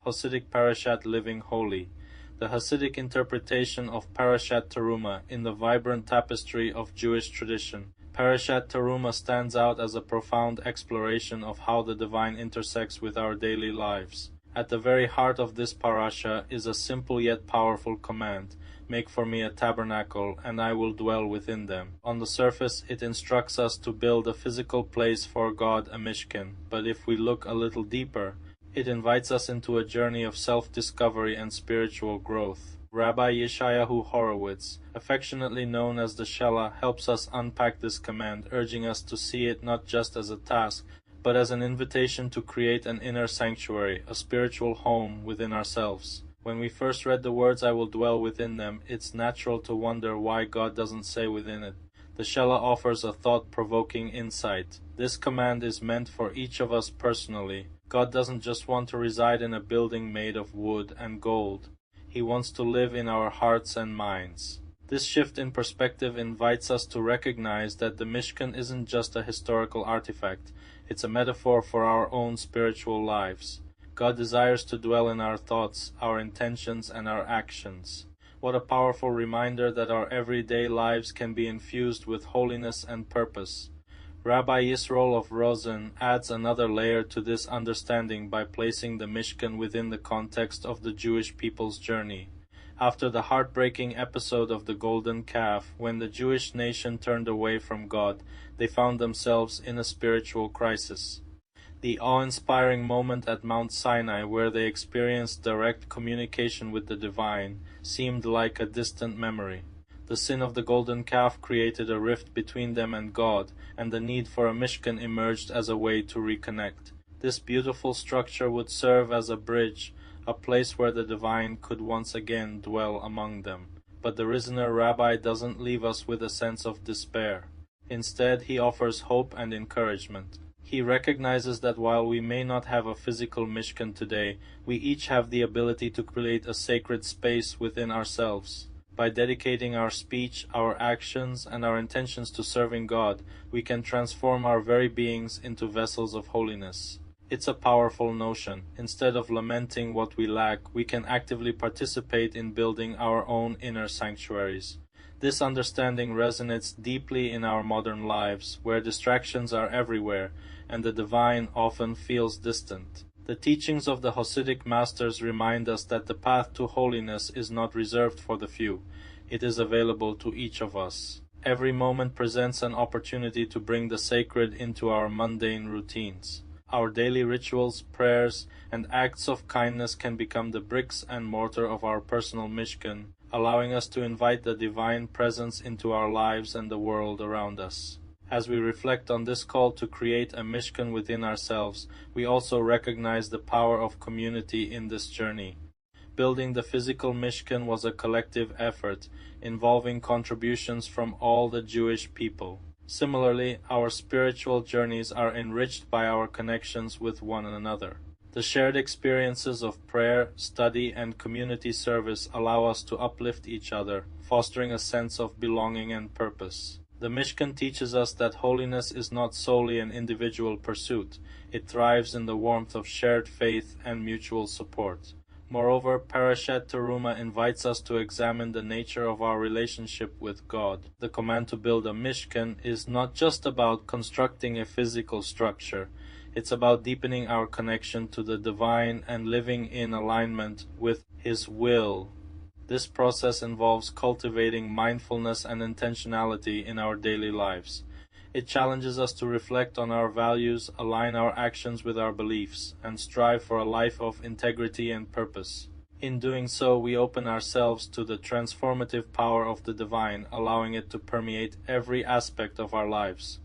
Chassidic Parashat Living Holy, the Hasidic interpretation of Parashat Terumah in the vibrant tapestry of Jewish tradition. Parashat Terumah stands out as a profound exploration of how the divine intersects with our daily lives. At the very heart of this parasha is a simple yet powerful command: make for me a tabernacle, and I will dwell within them. On the surface, it instructs us to build a physical place for God, a mishkan, but if we look a little deeper, it invites us into a journey of self-discovery and spiritual growth. Rabbi Yeshayahu Horowitz, affectionately known as the Shelah, helps us unpack this command, urging us to see it not just as a task, but as an invitation to create an inner sanctuary, a spiritual home within ourselves. When we first read the words, I will dwell within them, it's natural to wonder why God doesn't say within it. The Shelah offers a thought-provoking insight. This command is meant for each of us personally. God doesn't just want to reside in a building made of wood and gold. He wants to live in our hearts and minds. This shift in perspective invites us to recognize that the Mishkan isn't just a historical artifact, it's a metaphor for our own spiritual lives. God desires to dwell in our thoughts, our intentions, and our actions. What a powerful reminder that our everyday lives can be infused with holiness and purpose. Rabbi Yisroel of Rosen adds another layer to this understanding by placing the Mishkan within the context of the Jewish people's journey. After the heartbreaking episode of the golden calf, when the Jewish nation turned away from God, they found themselves in a spiritual crisis. The awe-inspiring moment at Mount Sinai, where they experienced direct communication with the divine, seemed like a distant memory. The sin of the golden calf created a rift between them and God, and the need for a Mishkan emerged as a way to reconnect. This beautiful structure would serve as a bridge, a place where the divine could once again dwell among them. But the risen rabbi doesn't leave us with a sense of despair. Instead, he offers hope and encouragement. He recognizes that while we may not have a physical Mishkan today, we each have the ability to create a sacred space within ourselves. By dedicating our speech, our actions, and our intentions to serving God, we can transform our very beings into vessels of holiness. It's a powerful notion. Instead of lamenting what we lack, we can actively participate in building our own inner sanctuaries. This understanding resonates deeply in our modern lives, where distractions are everywhere, and the divine often feels distant. The teachings of the Hasidic masters remind us that the path to holiness is not reserved for the few. It is available to each of us. Every moment presents an opportunity to bring the sacred into our mundane routines. Our daily rituals, prayers, and acts of kindness can become the bricks and mortar of our personal Mishkan, allowing us to invite the divine presence into our lives and the world around us. As we reflect on this call to create a Mishkan within ourselves, we also recognize the power of community in this journey. Building the physical Mishkan was a collective effort, involving contributions from all the Jewish people. Similarly, our spiritual journeys are enriched by our connections with one another. The shared experiences of prayer, study, and community service allow us to uplift each other, fostering a sense of belonging and purpose. The Mishkan teaches us that holiness is not solely an individual pursuit. It thrives in the warmth of shared faith and mutual support. Moreover, Parashat Terumah invites us to examine the nature of our relationship with God. The command to build a Mishkan is not just about constructing a physical structure. It's about deepening our connection to the divine and living in alignment with His will. This process involves cultivating mindfulness and intentionality in our daily lives. It challenges us to reflect on our values, align our actions with our beliefs, and strive for a life of integrity and purpose. In doing so, we open ourselves to the transformative power of the divine, allowing it to permeate every aspect of our lives.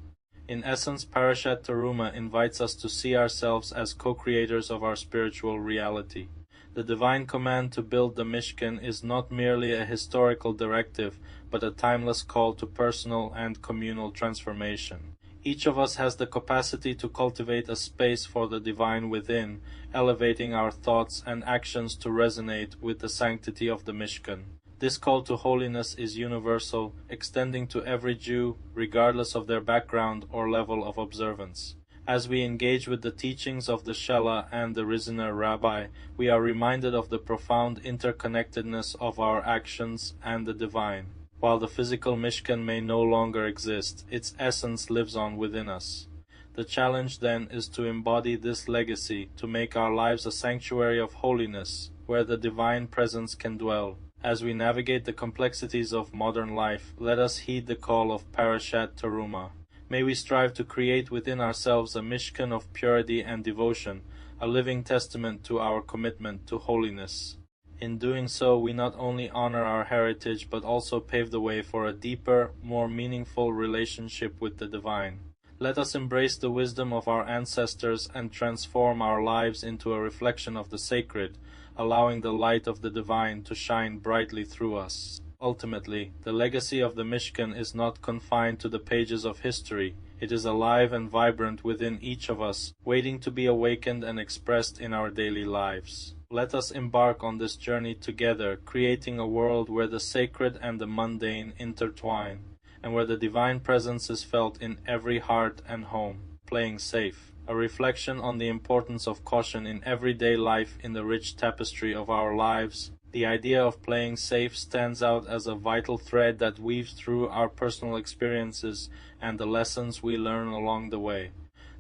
In essence, Parashat Terumah invites us to see ourselves as co-creators of our spiritual reality. The divine command to build the Mishkan is not merely a historical directive, but a timeless call to personal and communal transformation. Each of us has the capacity to cultivate a space for the divine within, elevating our thoughts and actions to resonate with the sanctity of the Mishkan. This call to holiness is universal, extending to every Jew, regardless of their background or level of observance. As we engage with the teachings of the Shela and the Riziner Rabbi, we are reminded of the profound interconnectedness of our actions and the divine. While the physical Mishkan may no longer exist, its essence lives on within us. The challenge then is to embody this legacy, to make our lives a sanctuary of holiness, where the divine presence can dwell. As we navigate the complexities of modern life, let us heed the call of Parashat Terumah. May we strive to create within ourselves a Mishkan of purity and devotion, a living testament to our commitment to holiness. In doing so, we not only honor our heritage, but also pave the way for a deeper, more meaningful relationship with the divine. Let us embrace the wisdom of our ancestors and transform our lives into a reflection of the sacred, allowing the light of the divine to shine brightly through us. Ultimately, the legacy of the Mishkan is not confined to the pages of history. It is alive and vibrant within each of us, waiting to be awakened and expressed in our daily lives. Let us embark on this journey together, creating a world where the sacred and the mundane intertwine, and where the divine presence is felt in every heart and home. Playing safe, a reflection on the importance of caution in everyday life in the rich tapestry of our lives. The idea of playing safe stands out as a vital thread that weaves through our personal experiences and the lessons we learn along the way.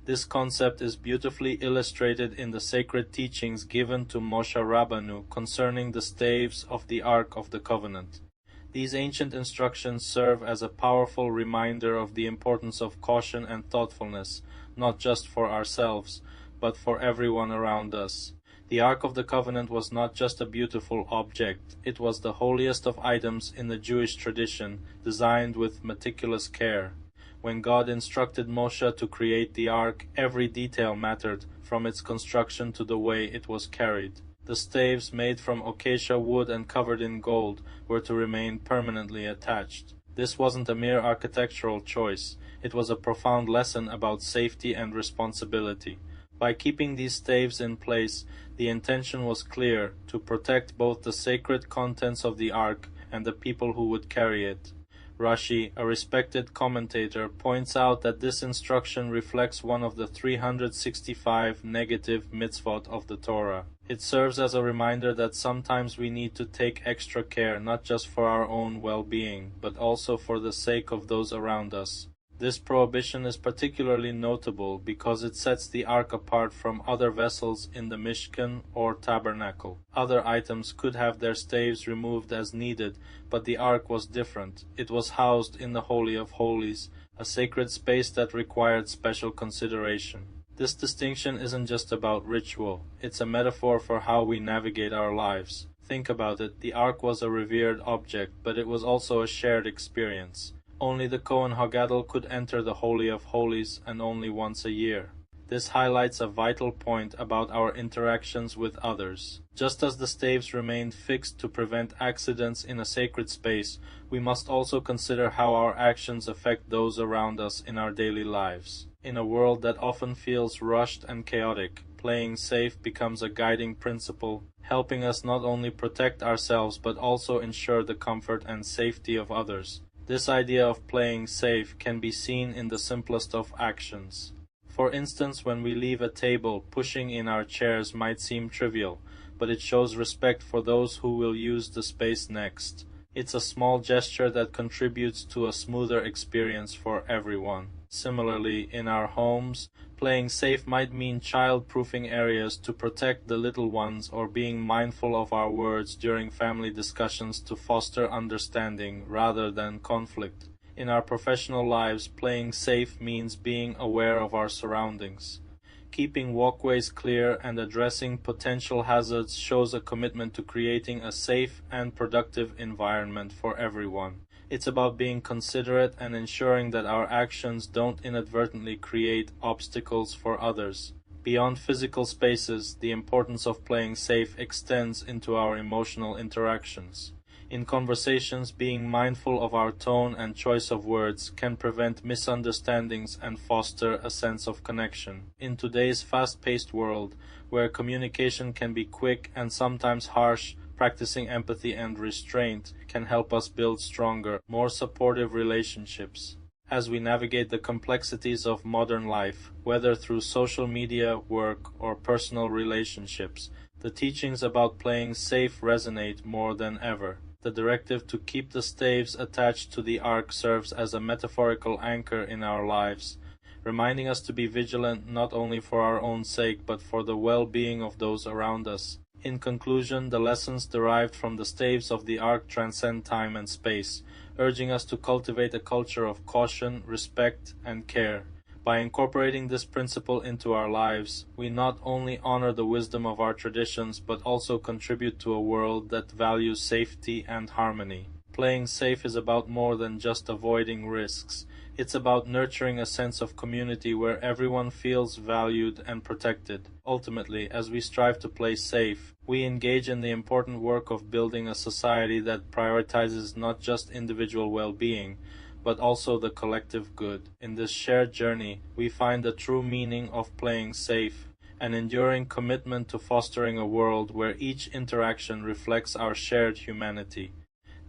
This concept is beautifully illustrated in the sacred teachings given to Moshe Rabbanu concerning the staves of the Ark of the Covenant. These ancient instructions serve as a powerful reminder of the importance of caution and thoughtfulness, not just for ourselves, but for everyone around us. The Ark of the Covenant was not just a beautiful object, it was the holiest of items in the Jewish tradition, designed with meticulous care. When God instructed Moshe to create the Ark, every detail mattered, from its construction to the way it was carried. The staves, made from acacia wood and covered in gold, were to remain permanently attached. This wasn't a mere architectural choice, it was a profound lesson about safety and responsibility. By keeping these staves in place, the intention was clear, to protect both the sacred contents of the Ark and the people who would carry it. Rashi, a respected commentator, points out that this instruction reflects one of the 365 negative mitzvot of the Torah. It serves as a reminder that sometimes we need to take extra care, not just for our own well-being, but also for the sake of those around us. This prohibition is particularly notable because it sets the Ark apart from other vessels in the Mishkan or tabernacle. Other items could have their staves removed as needed, but the Ark was different. It was housed in the Holy of Holies, a sacred space that required special consideration. This distinction isn't just about ritual, it's a metaphor for how we navigate our lives. Think about it, the Ark was a revered object, but it was also a shared experience. Only the Kohen Hagadol could enter the Holy of Holies, and only once a year. This highlights a vital point about our interactions with others. Just as the staves remained fixed to prevent accidents in a sacred space, we must also consider how our actions affect those around us in our daily lives. In a world that often feels rushed and chaotic, playing safe becomes a guiding principle, helping us not only protect ourselves but also ensure the comfort and safety of others. This idea of playing safe can be seen in the simplest of actions. For instance, when we leave a table, pushing in our chairs might seem trivial, but it shows respect for those who will use the space next. It's a small gesture that contributes to a smoother experience for everyone. Similarly, in our homes, playing safe might mean child-proofing areas to protect the little ones, or being mindful of our words during family discussions to foster understanding rather than conflict. In our professional lives, playing safe means being aware of our surroundings. Keeping walkways clear and addressing potential hazards shows a commitment to creating a safe and productive environment for everyone. It's about being considerate and ensuring that our actions don't inadvertently create obstacles for others. Beyond physical spaces, the importance of playing safe extends into our emotional interactions. In conversations, being mindful of our tone and choice of words can prevent misunderstandings and foster a sense of connection. In today's fast-paced world, where communication can be quick and sometimes harsh, practicing empathy and restraint can help us build stronger, more supportive relationships. as we navigate the complexities of modern life, whether through social media, work, or personal relationships. The teachings about playing safe resonate more than ever. The directive to keep the staves attached to the ark serves as a metaphorical anchor in our lives, reminding us to be vigilant not only for our own sake but for the well-being of those around us. In conclusion, the lessons derived from the staves of the ark transcend time and space, urging us to cultivate a culture of caution, respect, and care. By incorporating this principle into our lives, we not only honor the wisdom of our traditions but also contribute to a world that values safety and harmony. Playing safe is about more than just avoiding risks. It's about nurturing a sense of community where everyone feels valued and protected. Ultimately, as we strive to play safe, we engage in the important work of building a society that prioritizes not just individual well-being, but also the collective good. In this shared journey, we find the true meaning of playing safe, an enduring commitment to fostering a world where each interaction reflects our shared humanity.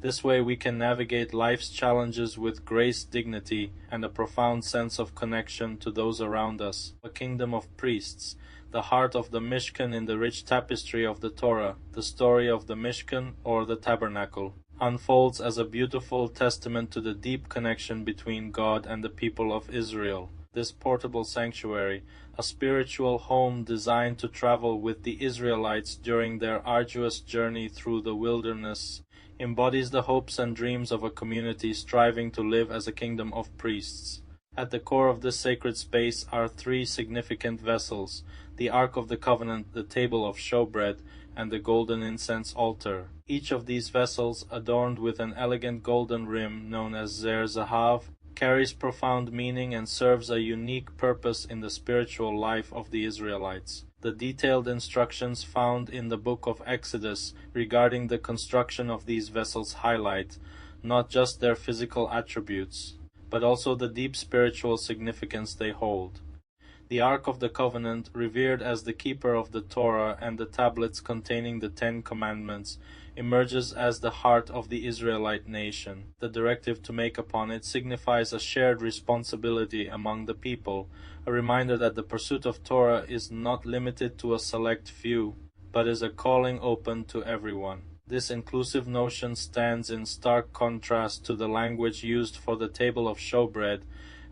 This way we can navigate life's challenges with grace, dignity, and a profound sense of connection to those around us. A kingdom of priests, the heart of the Mishkan in the rich tapestry of the Torah, the story of the Mishkan, or the tabernacle, unfolds as a beautiful testament to the deep connection between God and the people of Israel. This portable sanctuary, a spiritual home designed to travel with the Israelites during their arduous journey through the wilderness, embodies the hopes and dreams of a community striving to live as a kingdom of priests. At the core of this sacred space are three significant vessels: the Ark of the Covenant, the table of showbread, and the golden incense altar. Each of these vessels, adorned with an elegant golden rim known as Zer Zahav, carries profound meaning and serves a unique purpose in the spiritual life of the Israelites. The detailed instructions found in the book of Exodus regarding the construction of these vessels highlight not just their physical attributes, but also the deep spiritual significance they hold. The Ark of the Covenant, revered as the keeper of the Torah and the tablets containing the Ten Commandments, emerges as the heart of the Israelite nation. The directive to make upon it signifies a shared responsibility among the people, a reminder that the pursuit of Torah is not limited to a select few, but is a calling open to everyone. This inclusive notion stands in stark contrast to the language used for the table of showbread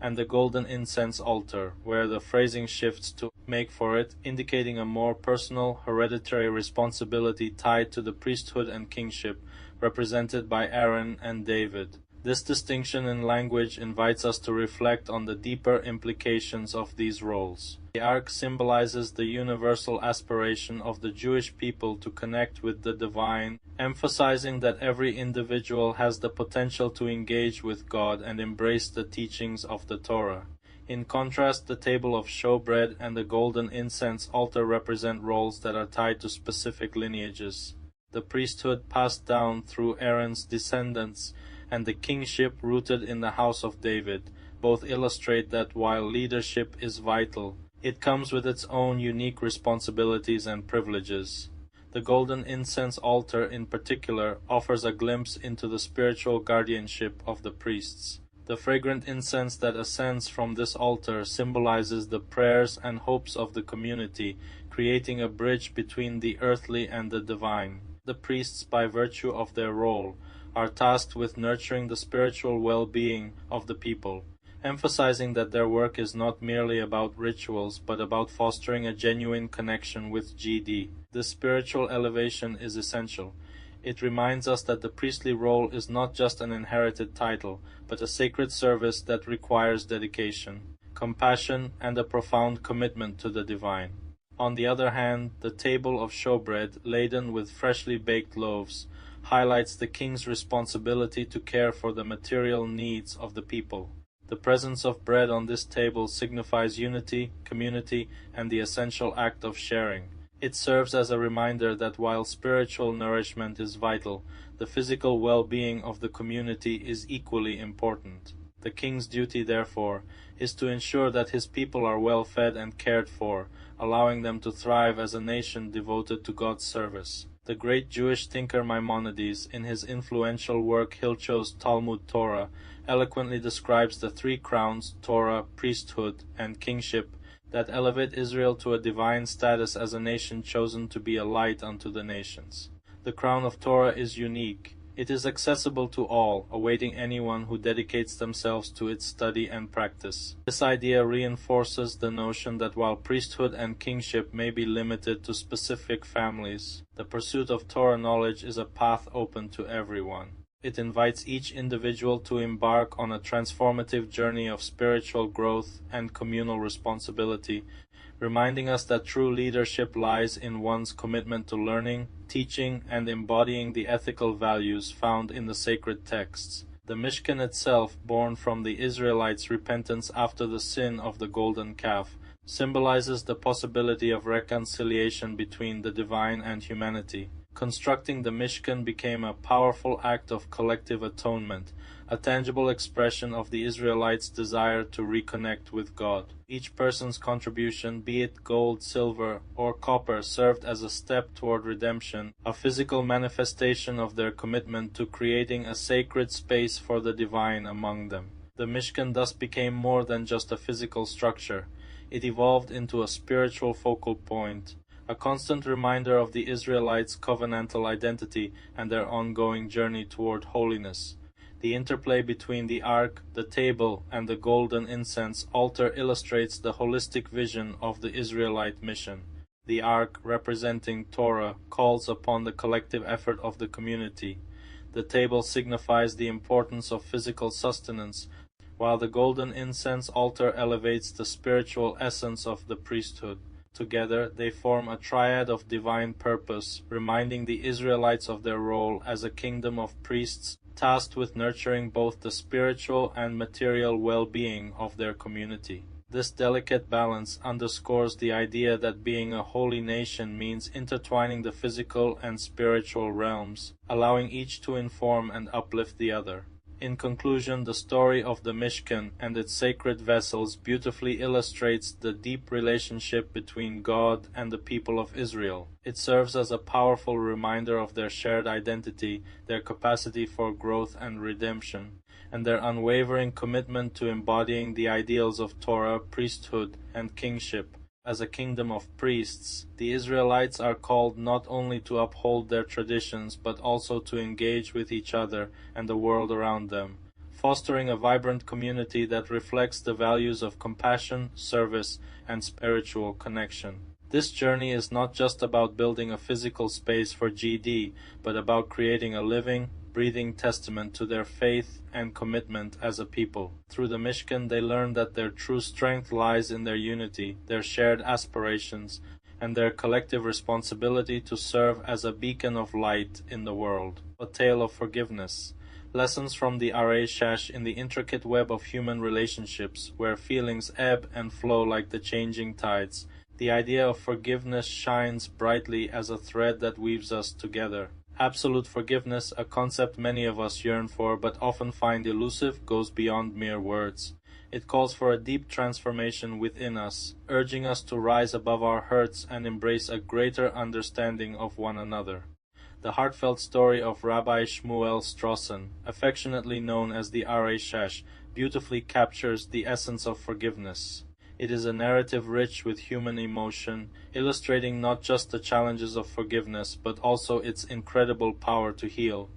and the golden incense altar, where the phrasing shifts to make for it, indicating a more personal, hereditary responsibility tied to the priesthood and kingship represented by Aaron and David. This distinction in language invites us to reflect on the deeper implications of these roles. The Ark symbolizes the universal aspiration of the Jewish people to connect with the divine, emphasizing that every individual has the potential to engage with God and embrace the teachings of the Torah. In contrast, the table of showbread and the golden incense altar represent roles that are tied to specific lineages. The priesthood passed down through Aaron's descendants and the kingship rooted in the house of David both illustrate that while leadership is vital, it comes with its own unique responsibilities and privileges. The golden incense altar in particular offers a glimpse into the spiritual guardianship of the priests. The fragrant incense that ascends from this altar symbolizes the prayers and hopes of the community, creating a bridge between the earthly and the divine. The priests, by virtue of their role, are tasked with nurturing the spiritual well-being of the people, emphasizing that their work is not merely about rituals but about fostering a genuine connection with GD. This spiritual elevation is essential. It reminds us that the priestly role is not just an inherited title, but a sacred service that requires dedication, compassion, and a profound commitment to the divine. On the other hand, the table of showbread, laden with freshly baked loaves, highlights the king's responsibility to care for the material needs of the people. The presence of bread on this table signifies unity, community, and the essential act of sharing. It serves as a reminder that while spiritual nourishment is vital, the physical well-being of the community is equally important. The king's duty, therefore, is to ensure that his people are well fed and cared for, allowing them to thrive as a nation devoted to God's service. The great Jewish thinker Maimonides, in his influential work Hilchos Talmud Torah, eloquently describes the three crowns, Torah, priesthood, and kingship, that elevate Israel to a divine status as a nation chosen to be a light unto the nations. The crown of Torah is unique. It is accessible to all, awaiting anyone who dedicates themselves to its study and practice. This idea reinforces the notion that while priesthood and kingship may be limited to specific families, the pursuit of Torah knowledge is a path open to everyone. It invites each individual to embark on a transformative journey of spiritual growth and communal responsibility, reminding us that true leadership lies in one's commitment to learning, teaching, and embodying the ethical values found in the sacred texts. The Mishkan itself, born from the Israelites' repentance after the sin of the golden calf, symbolizes the possibility of reconciliation between the divine and humanity. Constructing the Mishkan became a powerful act of collective atonement, a tangible expression of the Israelites' desire to reconnect with God. Each person's contribution, be it gold, silver, or copper, served as a step toward redemption, a physical manifestation of their commitment to creating a sacred space for the divine among them. The Mishkan thus became more than just a physical structure. It evolved into a spiritual focal point, a constant reminder of the Israelites' covenantal identity and their ongoing journey toward holiness. The interplay between the ark, the table, and the golden incense altar illustrates the holistic vision of the Israelite mission. The ark, representing Torah, calls upon the collective effort of the community. The table signifies the importance of physical sustenance, while the golden incense altar elevates the spiritual essence of the priesthood. Together, they form a triad of divine purpose, reminding the Israelites of their role as a kingdom of priests tasked with nurturing both the spiritual and material well-being of their community. This delicate balance underscores the idea that being a holy nation means intertwining the physical and spiritual realms, allowing each to inform and uplift the other. In conclusion, the story of the Mishkan and its sacred vessels beautifully illustrates the deep relationship between God and the people of Israel. It serves as a powerful reminder of their shared identity, their capacity for growth and redemption, and their unwavering commitment to embodying the ideals of Torah, priesthood, and kingship. As a kingdom of priests, the Israelites are called not only to uphold their traditions but also to engage with each other and the world around them, fostering a vibrant community that reflects the values of compassion, service, and spiritual connection. This journey is not just about building a physical space for GD, but about creating a living, breathing testament to their faith and commitment as a people. Through the Mishkan, they learn that their true strength lies in their unity, their shared aspirations, and their collective responsibility to serve as a beacon of light in the world. A tale of forgiveness. Lessons from the Arei Shash in the intricate web of human relationships, where feelings ebb and flow like the changing tides. The idea of forgiveness shines brightly as a thread that weaves us together. Absolute forgiveness, a concept many of us yearn for but often find elusive, goes beyond mere words. It calls for a deep transformation within us, urging us to rise above our hurts and embrace a greater understanding of one another. The heartfelt story of Rabbi Shmuel Strawson, affectionately known as the Arei Shash, beautifully captures the essence of forgiveness. It is a narrative rich with human emotion, illustrating not just the challenges of forgiveness, but also its incredible power to heal.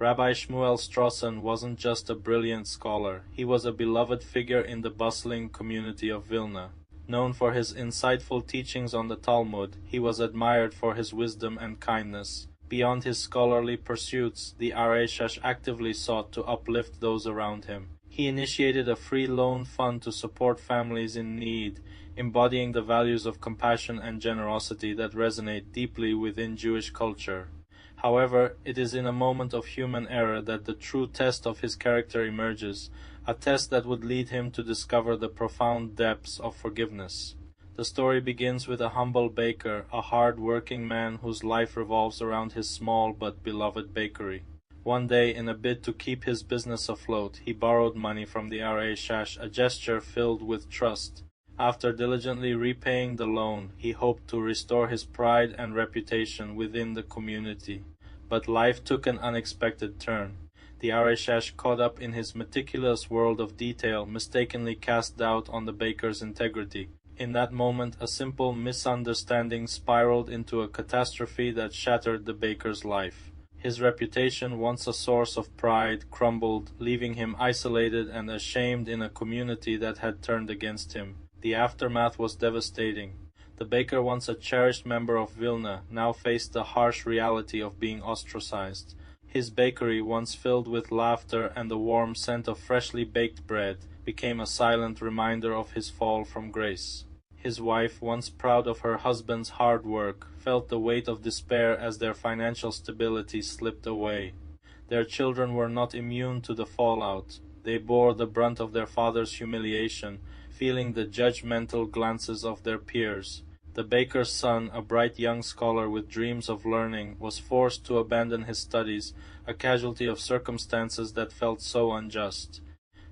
Rabbi Shmuel Strawson wasn't just a brilliant scholar, he was a beloved figure in the bustling community of Vilna. Known for his insightful teachings on the Talmud, he was admired for his wisdom and kindness. Beyond his scholarly pursuits, the Arei Shash actively sought to uplift those around him. He initiated a free loan fund to support families in need, embodying the values of compassion and generosity that resonate deeply within Jewish culture. However, it is in a moment of human error that the true test of his character emerges, a test that would lead him to discover the profound depths of forgiveness. The story begins with a humble baker, a hard-working man whose life revolves around his small but beloved bakery. One day, in a bid to keep his business afloat, he borrowed money from the Arei Shash, a gesture filled with trust. After diligently repaying the loan, he hoped to restore his pride and reputation within the community. But life took an unexpected turn. The Areshash, caught up in his meticulous world of detail, mistakenly cast doubt on the baker's integrity. In that moment, a simple misunderstanding spiraled into a catastrophe that shattered the baker's life. His reputation, once a source of pride, crumbled, leaving him isolated and ashamed in a community that had turned against him. The aftermath was devastating. The baker, once a cherished member of Vilna, now faced the harsh reality of being ostracized. His bakery, once filled with laughter and the warm scent of freshly baked bread, became a silent reminder of his fall from grace. His wife, once proud of her husband's hard work, felt the weight of despair as their financial stability slipped away. Their children were not immune to the fallout. They bore the brunt of their father's humiliation, feeling the judgmental glances of their peers. The baker's son, a bright young scholar with dreams of learning, was forced to abandon his studies, a casualty of circumstances that felt so unjust.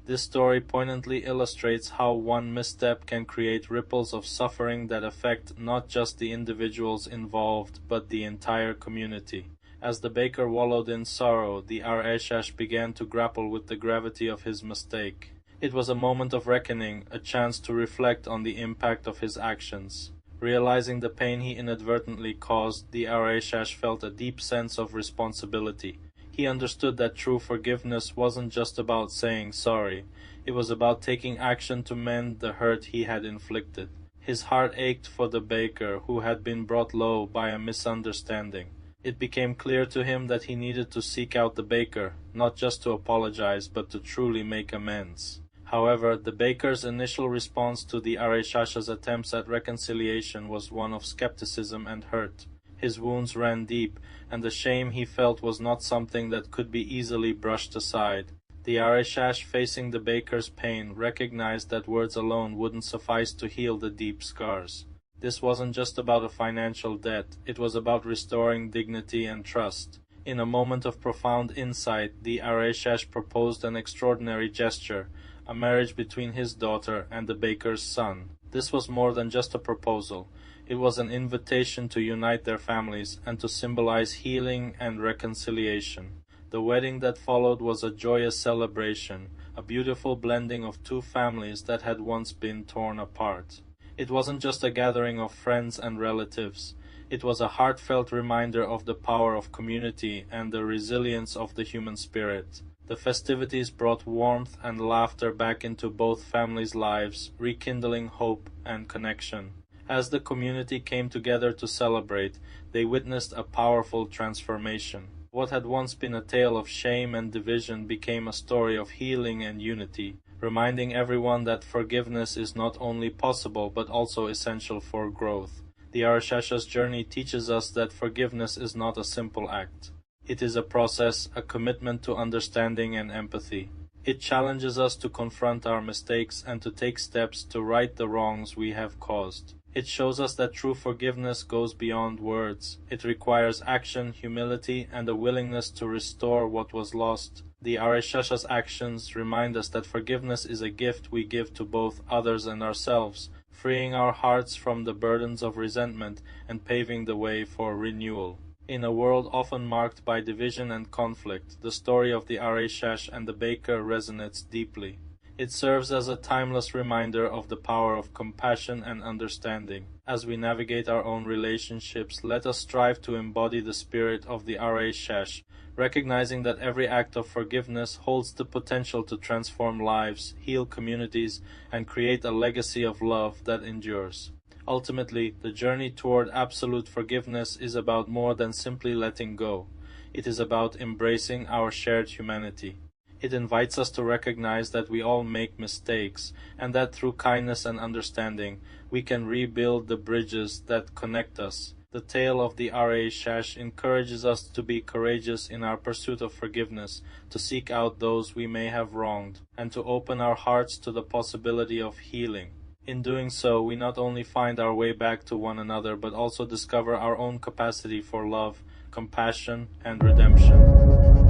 This story poignantly illustrates how one misstep can create ripples of suffering that affect not just the individuals involved, but the entire community. As the baker wallowed in sorrow, the Areshash began to grapple with the gravity of his mistake. It was a moment of reckoning, a chance to reflect on the impact of his actions. Realizing the pain he inadvertently caused, the Areshash felt a deep sense of responsibility. He understood that true forgiveness wasn't just about saying sorry. It was about taking action to mend the hurt he had inflicted. His heart ached for the baker, who had been brought low by a misunderstanding. It became clear to him that he needed to seek out the baker, not just to apologize, but to truly make amends. However, the baker's initial response to the Areshash's attempts at reconciliation was one of skepticism and hurt. His wounds ran deep, and the shame he felt was not something that could be easily brushed aside. The Areshash, facing the baker's pain, recognized that words alone wouldn't suffice to heal the deep scars. This wasn't just about a financial debt, it was about restoring dignity and trust. In a moment of profound insight, the Areshash proposed an extraordinary gesture, a marriage between his daughter and the baker's son. This was more than just a proposal. It was an invitation to unite their families and to symbolize healing and reconciliation. The wedding that followed was a joyous celebration, a beautiful blending of two families that had once been torn apart. It wasn't just a gathering of friends and relatives. It was a heartfelt reminder of the power of community and the resilience of the human spirit. The festivities brought warmth and laughter back into both families' lives, rekindling hope and connection. As the community came together to celebrate, they witnessed a powerful transformation. What had once been a tale of shame and division became a story of healing and unity, reminding everyone that forgiveness is not only possible but also essential for growth. The Areshash's journey teaches us that forgiveness is not a simple act. It is a process, a commitment to understanding and empathy. It challenges us to confront our mistakes and to take steps to right the wrongs we have caused. It shows us that true forgiveness goes beyond words. It requires action, humility, and a willingness to restore what was lost. The Areshash's actions remind us that forgiveness is a gift we give to both others and ourselves, freeing our hearts from the burdens of resentment and paving the way for renewal. In a world often marked by division and conflict, the story of the Areshash and the baker resonates deeply. It serves as a timeless reminder of the power of compassion and understanding. As we navigate our own relationships, let us strive to embody the spirit of the Areshash, recognizing that every act of forgiveness holds the potential to transform lives, heal communities, and create a legacy of love that endures. Ultimately, the journey toward absolute forgiveness is about more than simply letting go. It is about embracing our shared humanity. It invites us to recognize that we all make mistakes, and that through kindness and understanding, we can rebuild the bridges that connect us. The tale of the Areshash encourages us to be courageous in our pursuit of forgiveness, to seek out those we may have wronged, and to open our hearts to the possibility of healing. In doing so, we not only find our way back to one another, but also discover our own capacity for love, compassion, and redemption.